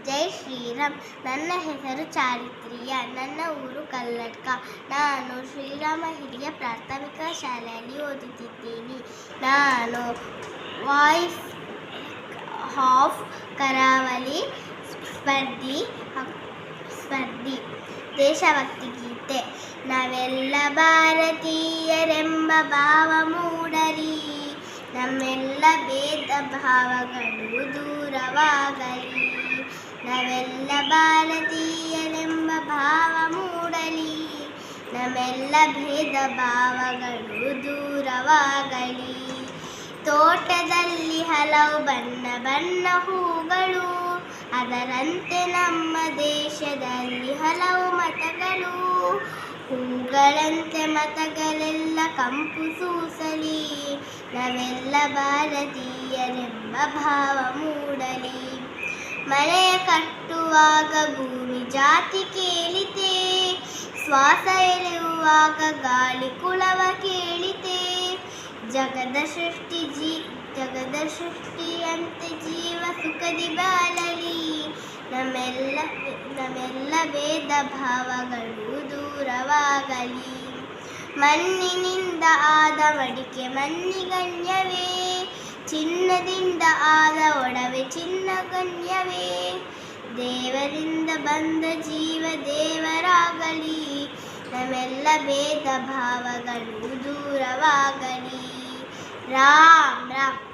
ಜೈ ಶ್ರೀರಾಮ್. ನನ್ನ ಹೆಸರು ಚಾರಿತ್ರ್ಯ. ನನ್ನ ಊರು ಕಲ್ಲಡ್ಕ. ನಾನು ಶ್ರೀರಾಮ ಹಿರಿಯ ಪ್ರಾಥಮಿಕ ಶಾಲೆಯಲ್ಲಿ ಓದುತ್ತಿದ್ದೀನಿ. ನಾನು ವಾಯ್ಸ್ ಆಫ್ ಕರಾವಳಿ ಸ್ಪರ್ಧಿ. ದೇಶಭಕ್ತಿ ಗೀತೆ. ನಾವೆಲ್ಲ ಭಾರತೀಯರೆಂಬ ಭಾವ ಮೂಡಲಿ, ನಮ್ಮೆಲ್ಲ ಭೇದ ಭಾವಗಳು ದೂರವಾಗಲಿ. ನಾವೆಲ್ಲ ಭಾರತೀಯರೆಂಬ ಭಾವ ಮೂಡಲಿ, ನಮ್ಮೆಲ್ಲ ಭೇದ ಭಾವಗಳು ದೂರವಾಗಲಿ. ತೋಟದಲ್ಲಿ ಹಲವು ಬಣ್ಣ ಬಣ್ಣ ಹೂಗಳು, ಅದರಂತೆ ನಮ್ಮ ದೇಶದಲ್ಲಿ ಹಲವು ಮತಗಳು. ಹೂಗಳಂತೆ ಮತಗಳೆಲ್ಲ ಕಂಪು ಸೂಸಲಿ, ನಾವೆಲ್ಲ ಭಾರತೀಯರೆಂಬ ಭಾವ ಮೂಡಲಿ. ಮನೆಯ ಕಟ್ಟುವಾಗ ಭೂಮಿ ಜಾತಿ ಕೇಳಿತೆ, ಶ್ವಾಸ ಎಳೆಯುವಾಗ ಗಾಳಿ ಕುಲವ ಕೇಳಿತೆ. ಜಗದ ಸೃಷ್ಟಿಯಂತೆ ಜೀವ ಸುಖದಿ ಬಾಳಲಿ, ನಮ್ಮೆಲ್ಲ ಭೇದ ಭಾವಗಳು ದೂರವಾಗಲಿ. ಮಣ್ಣಿನಿಂದ ಆದ ಮಡಿಕೆ ಮಣ್ಣಿಗಣ್ಯವೇ, ಚಿನ್ನದಿಂದ ಆದ ಒಡವೆ ಚಿನ್ನಗಣ್ಯವೇ. ದೇವರಿಂದ ಬಂದ ಜೀವ ದೇವರಾಗಲಿ, ನಮ್ಮೆಲ್ಲ ಭೇದ ಭಾವಗಳು ದೂರವಾಗಲಿ. ರಾಮ್ ರಾಮ್.